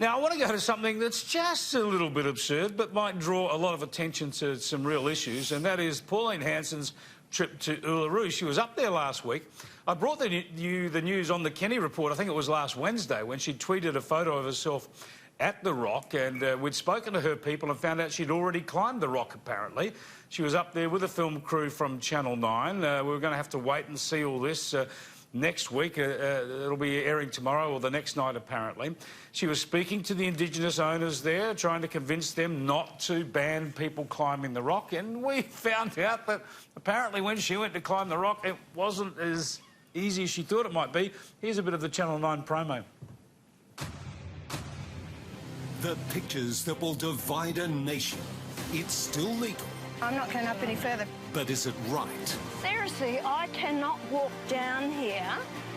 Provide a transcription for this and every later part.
Now, I want to go to something that's just a little bit absurd, but might draw a lot of attention to some real issues, and that is Pauline Hanson's trip to Uluru. She was up there last week. I brought you the news on the Kenny Report, I think it was last Wednesday, when she tweeted a photo of herself at the rock, and we'd spoken to her people and found out she'd already climbed the rock, apparently. She was up there with a film crew from Channel 9. We were going to have to wait and see all this next week. It'll be airing tomorrow or the next night, apparently. She was speaking to the Indigenous owners there, trying to convince them not to ban people climbing the rock, and we found out that apparently when she went to climb the rock, it wasn't as easy as she thought it might be. Here's a bit of the Channel 9 promo. The pictures that will divide a nation. It's still legal. I'm not going up any further. But is it right? Seriously, I cannot walk down here.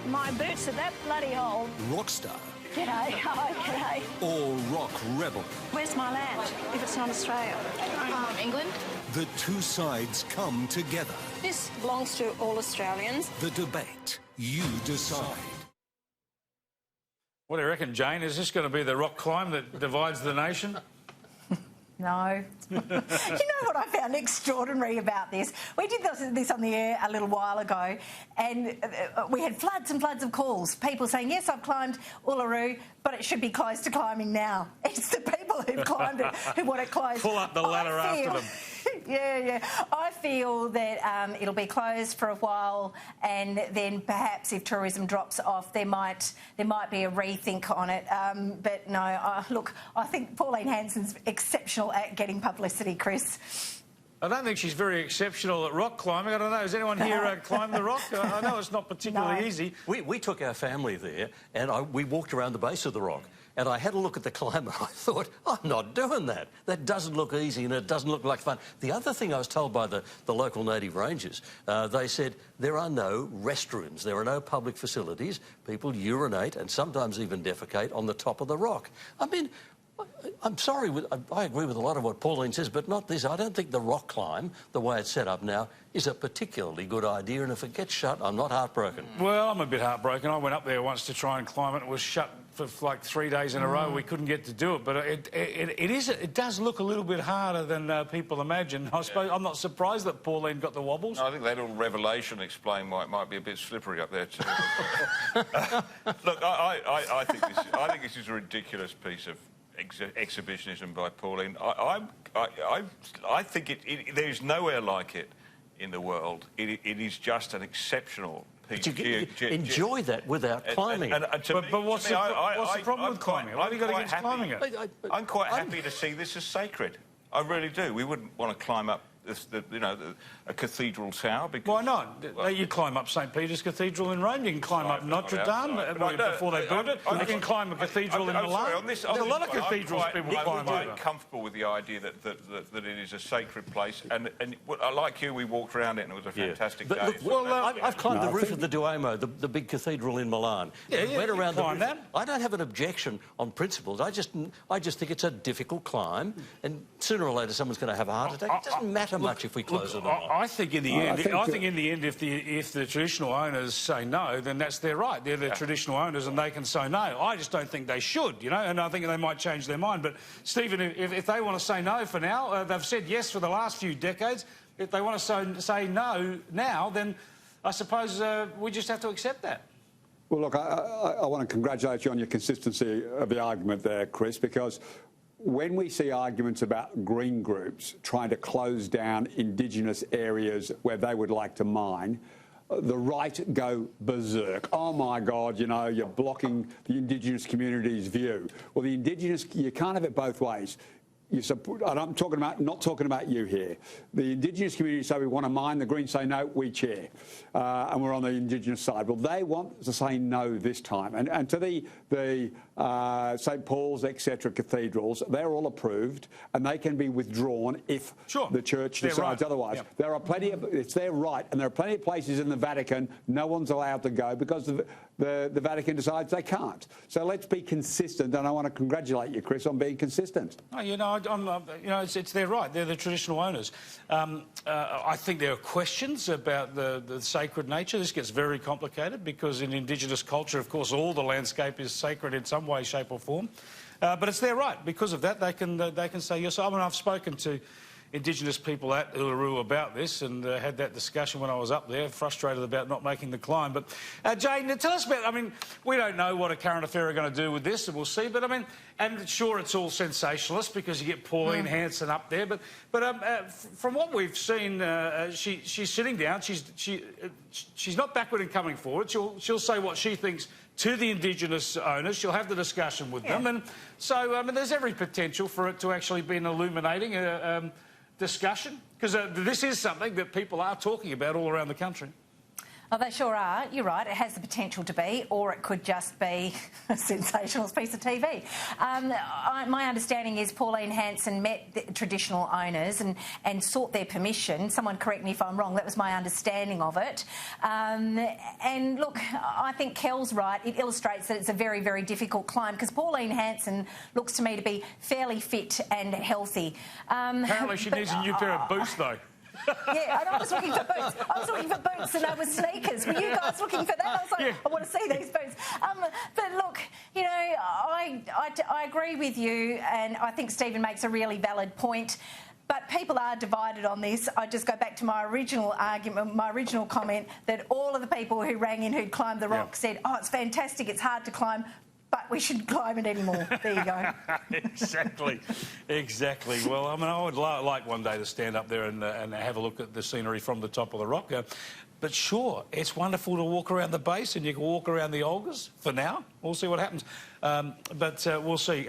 My boots are that bloody old. Rockstar. G'day, hi, g'day. Or rock rebel. Where's my land, if it's not Australia? England. The two sides come together. This belongs to all Australians. The debate. You decide. What do you reckon, Jane? Is this going to be the rock climb that divides the nation? No. You know what I found extraordinary about this? We did this on the air a little while ago, and we had floods and floods of calls. People saying, yes, I've climbed Uluru, but it should be closed to climbing now. It's the people who've climbed it who want it closed. Pull up the ladder after them. Yeah. I feel that it'll be closed for a while, and then perhaps if tourism drops off, there might be a rethink on it. But no, look, I think Pauline Hanson's exceptional at getting publicity, Chris. I don't think she's very exceptional at rock climbing. I don't know. Has anyone here climbed the rock? I know it's not particularly easy. We took our family there, and we walked around the base of the rock. And I had a look at the climb, and I thought, I'm not doing that. That doesn't look easy, and it doesn't look like fun. The other thing I was told by the local native rangers, they said there are no restrooms, there are no public facilities. People urinate and sometimes even defecate on the top of the rock. I mean, I'm sorry, I agree with a lot of what Pauline says, but not this. I don't think the rock climb, the way it's set up now, is a particularly good idea, and if it gets shut, I'm not heartbroken. Well, I'm a bit heartbroken. I went up there once to try and climb it. It was shut for like 3 days in a row. We couldn't get to do it, but it does look a little bit harder than people imagine. I suppose I'm not surprised that Pauline got the wobbles. No, I think that little revelation explained why it might be a bit slippery up there too. Look, I think this is a ridiculous piece of exhibitionism by Pauline. I think there's nowhere like it in the world. It is just an exceptional piece. But you enjoy that without climbing. But what's the problem with climbing? What have you got against climbing it? I'm quite happy to see this as sacred. I really do. We wouldn't want to climb up a cathedral tower. Because, why not? Well, you climb up St Peter's Cathedral in Rome, you can climb up Notre Dame before they built it, you can climb a cathedral in Milan. There's a lot of cathedrals people climb over. I'm comfortable with the idea that it is a sacred place, and like you, we walked around it and it was a fantastic day. I've climbed the roof of the Duomo, the big cathedral in Milan. Went around the roof. That. I don't have an objection on principles. I just think it's a difficult climb, and sooner or later someone's going to have a heart attack. It doesn't matter much if we close it or not. I think in the end, if the traditional owners say no, then that's their right. They're the traditional owners and they can say no. I just don't think they should, and I think they might change their mind. But, Stephen, if they want to say no for now, they've said yes for the last few decades. If they want to say no now, then I suppose we just have to accept that. Well, look, I want to congratulate you on your consistency of the argument there, Chris, because when we see arguments about green groups trying to close down Indigenous areas where they would like to mine, the right go berserk. Oh, my God, you're blocking the Indigenous community's view. Well, the Indigenous, you can't have it both ways. I'm not talking about you here. The Indigenous community say we want to mine, the Greens say no, we chair. And we're on the Indigenous side. Well, they want to say no this time. And to the St Paul's, etc., cathedrals, they're all approved and they can be withdrawn if the Church decides otherwise. Yep. There are plenty of, it's their right, and there are plenty of places in the Vatican no one's allowed to go because the Vatican decides they can't. So let's be consistent, and I want to congratulate you, Chris, on being consistent. Oh, it's their right. They're the traditional owners. I think there are questions about the sacred nature. This gets very complicated because in Indigenous culture, of course, all the landscape is sacred in some way, shape or form. But it's their right. Because of that, they can say yes. I mean, I've spoken to Indigenous people at Uluru about this and had that discussion when I was up there, frustrated about not making the climb. But, Jane, tell us about... I mean, we don't know what a current affair are going to do with this, and we'll see. But, I mean, and sure, it's all sensationalist because you get Pauline Hanson up there. But from what we've seen, she's sitting down. She's not backward in coming forward. She'll say what she thinks to the Indigenous owners. She'll have the discussion with them. And so, I mean, there's every potential for it to actually be an illuminating... discussion, because this is something that people are talking about all around the country. Oh, they sure are. You're right. It has the potential to be, or it could just be a sensationalist piece of TV. My understanding is Pauline Hanson met the traditional owners and sought their permission. Someone correct me if I'm wrong. That was my understanding of it. And look, I think Kel's right. It illustrates that it's a very, very difficult climb because Pauline Hanson looks to me to be fairly fit and healthy. Apparently she needs a new pair of boots, though. Yeah, and I was looking for boots. I was looking for boots and I was sneakers. Were you guys looking for that? I was like, I want to see these boots. But look, you know, I agree with you, and I think Stephen makes a really valid point. But people are divided on this. I just go back to my original argument, my original comment that all of the people who rang in who'd climbed the rock said, oh, it's fantastic, it's hard to climb, but we shouldn't climb it anymore. There you go. Exactly. Well, I mean, I would like one day to stand up there and have a look at the scenery from the top of the rock. But sure, it's wonderful to walk around the base and you can walk around the Olgas for now. We'll see what happens. But we'll see.